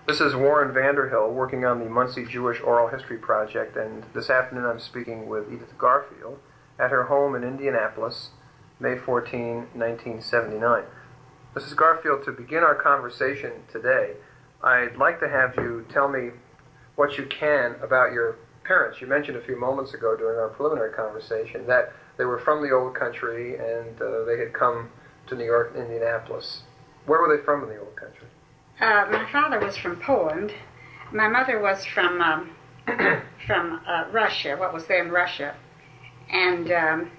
This is Warren Vanderhill working on the Muncie Jewish Oral History Project, and this afternoon I'm speaking with Edith Garfield at her home in Indianapolis, May 14, 1979. Mrs. Garfield, to begin our conversation today, I'd like to have you tell me what you can about your parents. You mentioned a few moments ago during our preliminary conversation that they were from the old country and they had come to New York and Indianapolis. Where were they from in the old country? My father was from Poland. My mother was from Russia, what was then Russia. And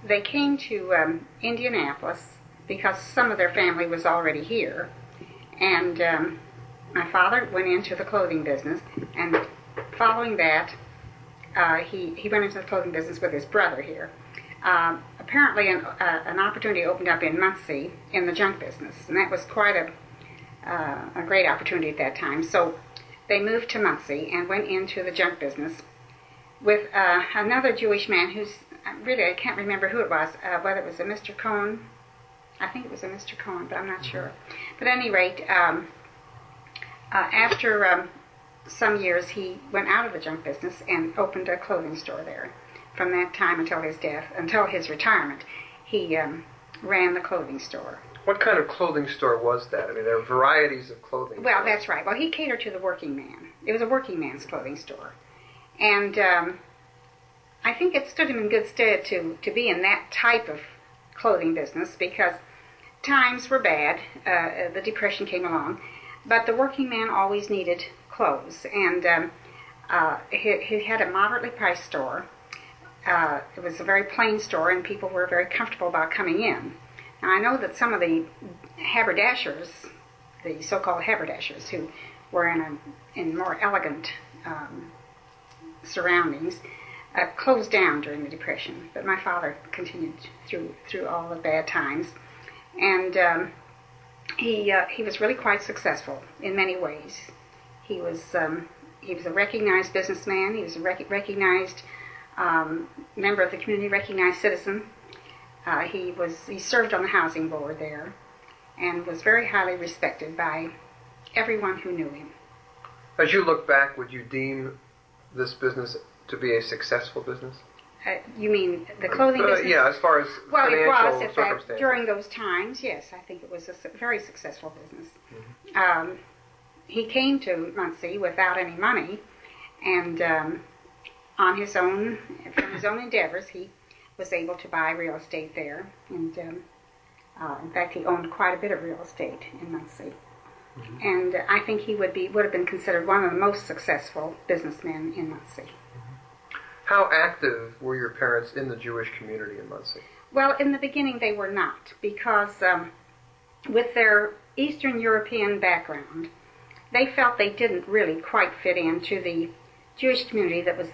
they came to Indianapolis because some of their family was already here. And my father went into the clothing business, and following that, he went into the clothing business with his brother here. Apparently an opportunity opened up in Muncie in the junk business, and that was quite a great opportunity at that time. So they moved to Muncie and went into the junk business with another Jewish man who's, really I can't remember who it was, whether it was a Mr. Cohen. I think it was a Mr. Cohen, but I'm not sure. But at any rate, after some years, he went out of the junk business and opened a clothing store there. From that time until his death, until his retirement, he ran the clothing store. What kind of clothing store was that? I mean, there are varieties of clothing. Well, that's right. Well, he catered to the working man. It was a working man's clothing store. And I think it stood him in good stead to be in that type of clothing business because times were bad. The Depression came along. But the working man always needed clothes. And he had a moderately priced store. It was a very plain store, and people were very comfortable about coming in. Now, I know that some of the haberdashers, the so-called haberdashers, who were in more elegant surroundings, closed down during the Depression. But my father continued through all the bad times, and he was really quite successful in many ways. He was a recognized businessman. He was a recognized member of the community, recognized citizen. He served on the housing board there and was very highly respected by everyone who knew him. As you look back, would you deem this business to be a successful business? You mean the clothing business? Yeah, as far as financial circumstances. Well, it was. During those times, yes, I think it was a very successful business. Mm-hmm. He came to Muncie without any money, and from his own endeavors, he was able to buy real estate there, and in fact, he owned quite a bit of real estate in Muncie. Mm-hmm. And I think he would have been considered one of the most successful businessmen in Muncie. Mm-hmm. How active were your parents in the Jewish community in Muncie? Well, in the beginning, they were not, because with their Eastern European background, they felt they didn't really quite fit into the Jewish community that was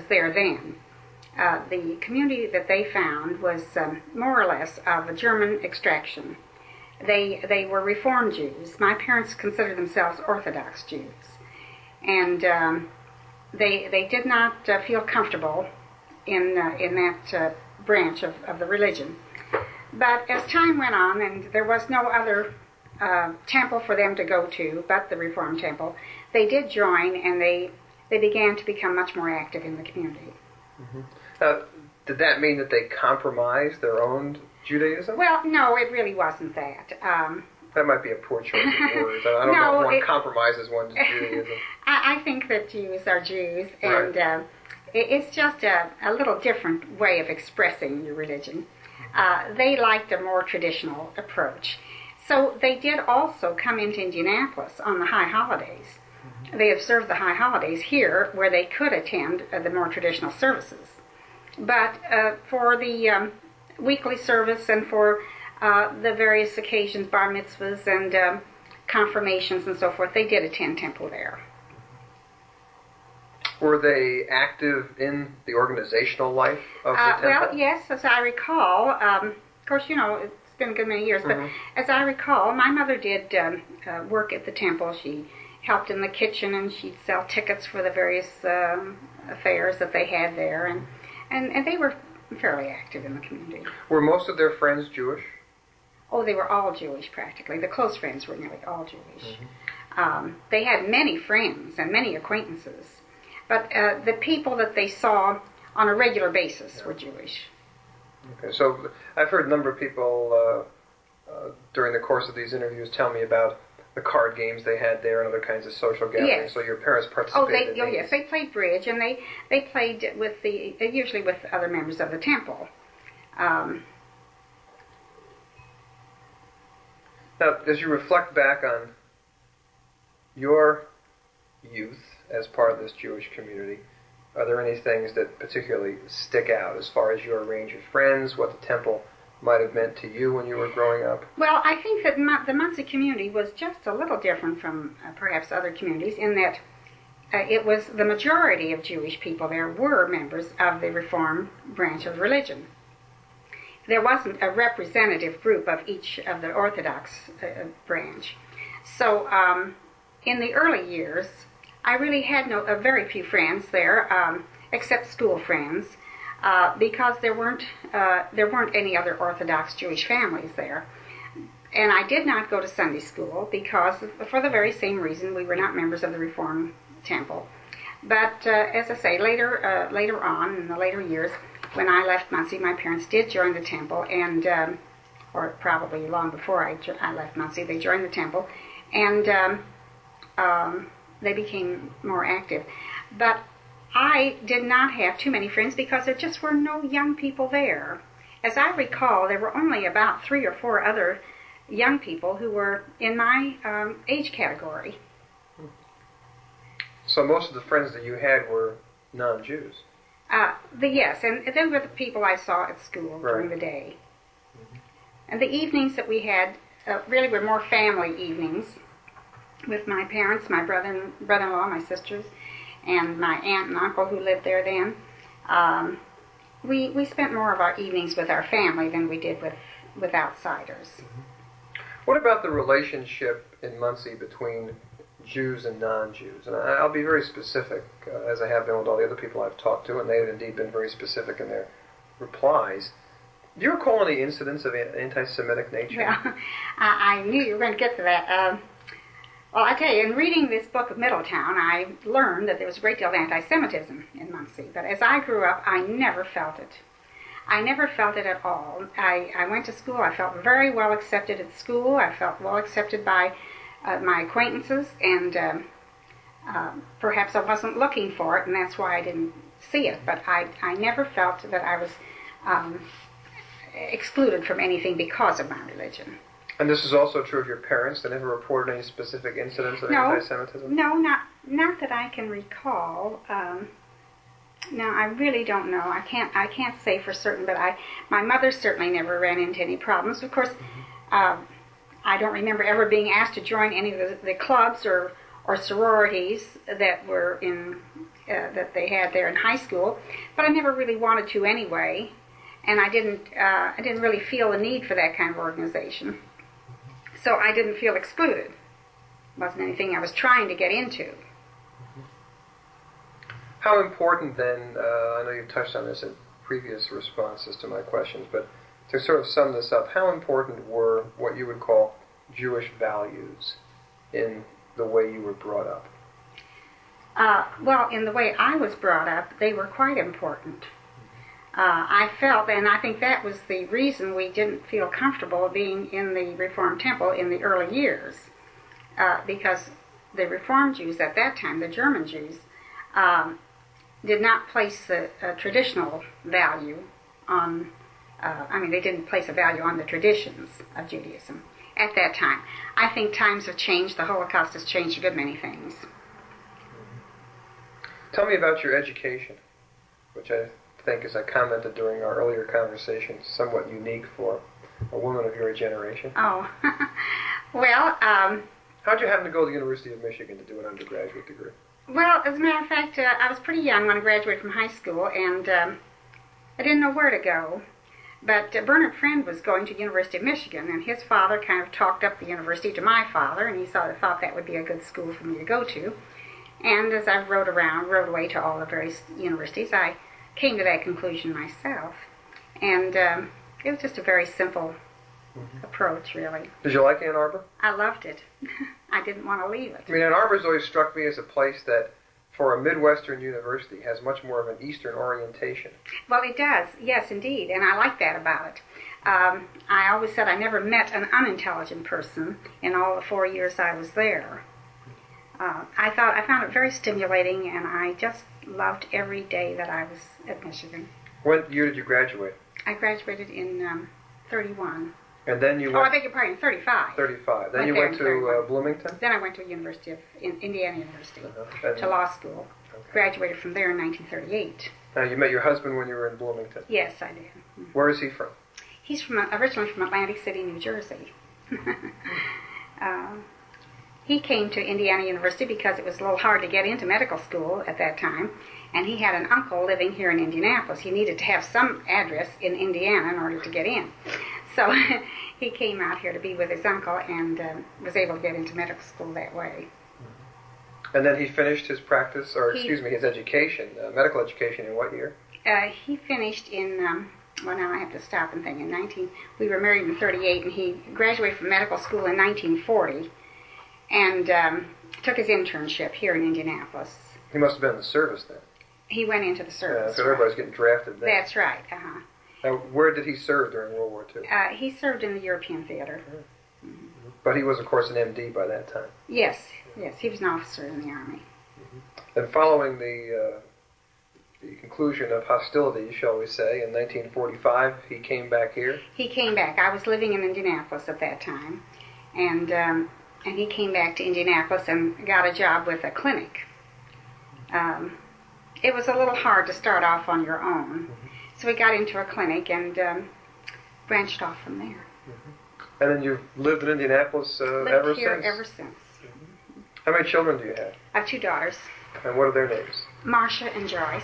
there then. The community that they found was more or less of a German extraction. They were Reform Jews. My parents considered themselves Orthodox Jews, and they did not feel comfortable in that branch of the religion. But as time went on, and there was no other temple for them to go to but the Reform Temple, they did join, and they began to become much more active in the community. Mm-hmm. Did that mean that they compromised their own Judaism? Well, no, it really wasn't that. That might be a poor choice of words. I don't know if one compromises one's Judaism. I think that Jews are Jews, and right. It's just a little different way of expressing your religion. They liked a more traditional approach. So they did also come into Indianapolis on the high holidays. They observed the high holidays here where they could attend the more traditional services. But for the weekly service and for the various occasions, bar mitzvahs and confirmations and so forth, they did attend temple there. Were they active in the organizational life of the temple? Well, yes, as I recall. Of course, it's been a good many years, but as I recall, my mother did work at the temple. She helped in the kitchen, and she'd sell tickets for the various affairs that they had there, and they were fairly active in the community. Were most of their friends Jewish? Oh, they were all Jewish, practically. The close friends were nearly all Jewish. They had many friends and many acquaintances, but the people that they saw on a regular basis were Jewish. Okay, so I've heard a number of people during the course of these interviews tell me about the card games they had there and other kinds of social gatherings. Yes. So your parents participated in these. Yes, they played bridge, and they played with usually with other members of the temple. Now, as you reflect back on your youth as part of this Jewish community, are there any things that particularly stick out as far as your range of friends, what the temple might have meant to you when you were growing up? Well, I think that the Muncie community was just a little different from perhaps other communities in that it was the majority of Jewish people there were members of the Reform branch of religion. There wasn't a representative group of each of the Orthodox branch. So in the early years, I really had very few friends there, except school friends, because there weren't any other Orthodox Jewish families there. And I did not go to Sunday school because, for the very same reason, we were not members of the Reform Temple. But as I say, later on, in the later years, when I left Muncie, my parents did join the temple, and or probably long before I left Muncie, they joined the temple, and they became more active. But I did not have too many friends because there just were no young people there. As I recall, there were only about 3 or 4 other young people who were in my age category. So most of the friends that you had were non-Jews? Yes, and they were the people I saw at school during the day. Mm-hmm. And the evenings that we had really were more family evenings with my parents, my brother-in-law, my sisters, and my aunt and uncle who lived there then. We spent more of our evenings with our family than we did with outsiders. Mm-hmm. What about the relationship in Muncie between Jews and non-Jews? And I'll be very specific, as I have been with all the other people I've talked to, and they've indeed been very specific in their replies. Do you recall any incidents of anti-Semitic nature? Well, I knew you were going to get to that. Well, I tell you, in reading this book of Middletown, I learned that there was a great deal of anti-Semitism in Muncie. But as I grew up, I never felt it. I never felt it at all. I went to school. I felt very well accepted at school. I felt well accepted by my acquaintances, and perhaps I wasn't looking for it, and that's why I didn't see it. But I never felt that I was excluded from anything because of my religion. And this is also true of your parents? They never reported any specific incidents of anti-Semitism? No, not that I can recall. No, I really don't know. I can't say for certain, but my mother certainly never ran into any problems. Of course, I don't remember ever being asked to join any of the clubs or sororities that were that they had there in high school, but I never really wanted to anyway, and I didn't really feel the need for that kind of organization. So I didn't feel excluded. It wasn't anything I was trying to get into. How important then, I know you've touched on this in previous responses to my questions, but to sort of sum this up, how important were what you would call Jewish values in the way you were brought up? Well, in the way I was brought up, they were quite important. I felt, and I think that was the reason we didn't feel comfortable being in the Reformed Temple in the early years, because the Reformed Jews at that time, the German Jews, did not place the traditional value on, they didn't place a value on the traditions of Judaism at that time. I think times have changed. The Holocaust has changed a good many things. Tell me about your education, which I think, as I commented during our earlier conversation, somewhat unique for a woman of your generation. Oh, well... How'd you happen to go to the University of Michigan to do an undergraduate degree? Well, as a matter of fact, I was pretty young when I graduated from high school, and I didn't know where to go. But Bernard Friend was going to the University of Michigan, and his father kind of talked up the university to my father, and he thought that would be a good school for me to go to. And as I rode away to all the various universities, I came to that conclusion myself. And it was just a very simple approach, really. Did you like Ann Arbor? I loved it. I didn't want to leave it. I mean, Ann Arbor's always struck me as a place that, for a Midwestern university, has much more of an Eastern orientation. Well, it does, yes, indeed, and I like that about it. I always said I never met an unintelligent person in all the 4 years I was there. I found it very stimulating, and I just loved every day that I was at Michigan. What year did you graduate? I graduated in 31. And then you went... I beg your pardon, 35. 35. Then you went to Bloomington? Then I went to Indiana University, Uh-huh. to law school. Okay. Graduated from there in 1938. Now, you met your husband when you were in Bloomington? Yes, I did. Where is he from? He's originally from Atlantic City, New Jersey. He came to Indiana University because it was a little hard to get into medical school at that time, and he had an uncle living here in Indianapolis. He needed to have some address in Indiana in order to get in. So he came out here to be with his uncle and was able to get into medical school that way. And then he finished his practice, or his education, medical education, in what year? He finished in, well, now I have to stop and think. We were married in 38, and he graduated from medical school in 1940, and took his internship here in Indianapolis. He must have been in the service then. He went into the service. So everybody's getting drafted then. That's right. Uh-huh. Now, where did he serve during World War II? He served in the European theater. Mm-hmm. But he was, of course, an MD by that time. Yes, he was an officer in the Army. Mm-hmm. And following the conclusion of hostilities, shall we say, in 1945, he came back here? He came back. I was living in Indianapolis at that time, and he came back to Indianapolis and got a job with a clinic. It was a little hard to start off on your own, so we got into a clinic and branched off from there. And then you've lived in Indianapolis ever since? Lived here ever since. How many children do you have? I have 2 daughters. And what are their names? Marcia and Joyce.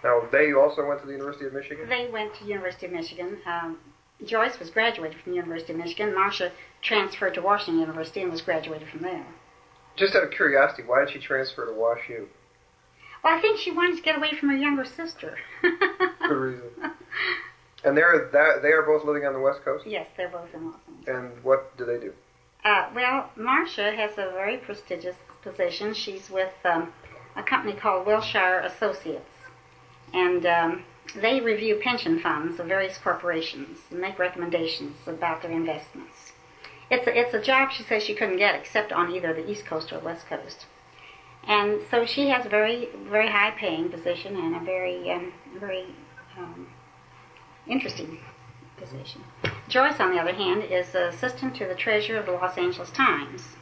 Now, they also went to the University of Michigan? They went to the University of Michigan. Joyce was graduated from the University of Michigan. Marcia transferred to Washington University and was graduated from there. Just out of curiosity, why did she transfer to Wash U? Well, I think she wanted to get away from her younger sister. Good reason. And they are both living on the West Coast? Yes, they're both in Los Angeles. And what do they do? Well, Marcia has a very prestigious position. She's with a company called Wilshire Associates. And they review pension funds of various corporations and make recommendations about their investments. It's a job she says she couldn't get except on either the East Coast or West Coast. And so she has a very, very high-paying position and a very interesting position. Joyce, on the other hand, is assistant to the treasurer of the Los Angeles Times.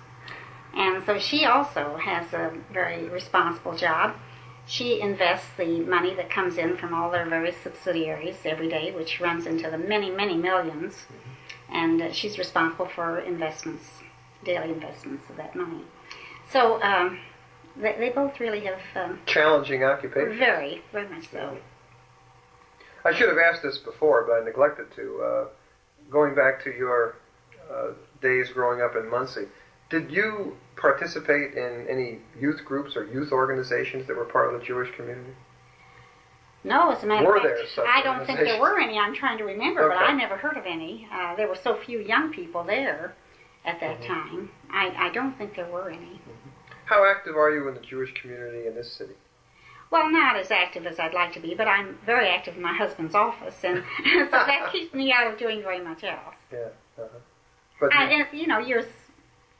And so she also has a very responsible job. She invests the money that comes in from all their various subsidiaries every day, which runs into the many, many millions. And she's responsible for investments, daily investments of that money. So they both really have... challenging occupation. Very, very much so. I should have asked this before, but I neglected to. Going back to your days growing up in Muncie, did you participate in any youth groups or youth organizations that were part of the Jewish community? No, as a matter of fact, I don't think there were any. I'm trying to remember, but I never heard of any. There were so few young people there at that time. I don't think there were any. How active are you in the Jewish community in this city? Well, not as active as I'd like to be, but I'm very active in my husband's office, and so that keeps me out of doing very much else. Yeah. But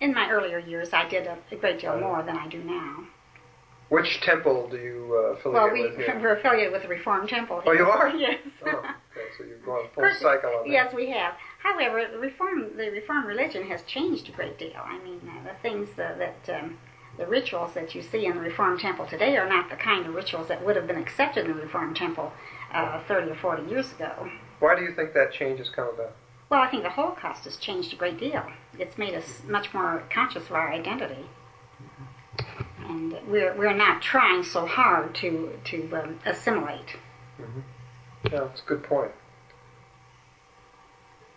in my earlier years, I did a great deal more than I do now. Which temple do you affiliate with? Well, we're affiliated with the Reformed Temple. Oh, you are? Yes. Oh, okay. So you've gone full cycle on that. Yes, we have. However, the Reformed religion has changed a great deal. I mean, the things the rituals that you see in the Reformed Temple today are not the kind of rituals that would have been accepted in the Reformed Temple 30 or 40 years ago. Why do you think that change has come about? Well, I think the Holocaust has changed a great deal. It's made us much more conscious of our identity. And we're not trying so hard to assimilate. Yeah, that's a good point.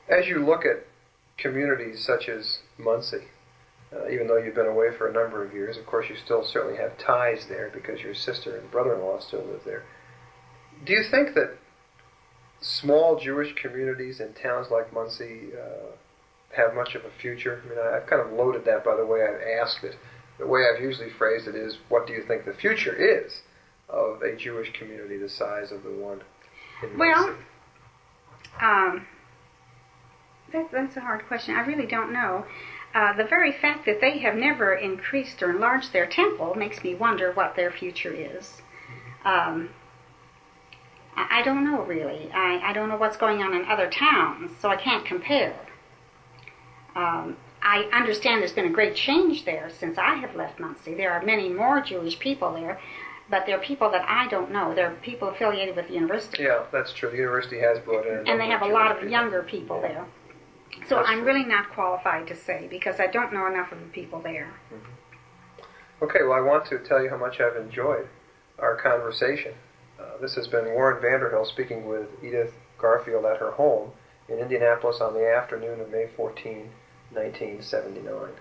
As you look at communities such as Muncie, even though you've been away for a number of years, of course you still certainly have ties there because your sister and brother-in-law still live there. Do you think that small Jewish communities in towns like Muncie have much of a future? I mean, I've kind of loaded that by the way I've asked it. The way I've usually phrased it is, what do you think the future is of a Jewish community the size of the one in Muncie? Well, that's a hard question. I really don't know. The very fact that they have never increased or enlarged their temple makes me wonder what their future is. I don't know, really. I don't know what's going on in other towns, so I can't compare. I understand there's been a great change there since I have left Muncie. There are many more Jewish people there, but they're people that I don't know. They're people affiliated with the university. Yeah, that's true. The university has brought in and they have a lot of younger people there. So that's I'm really not qualified to say because I don't know enough of the people there. Mm-hmm. Okay, well, I want to tell you how much I've enjoyed our conversation. This has been Warren Vanderhill speaking with Edith Garfield at her home in Indianapolis on the afternoon of May 14, 1979.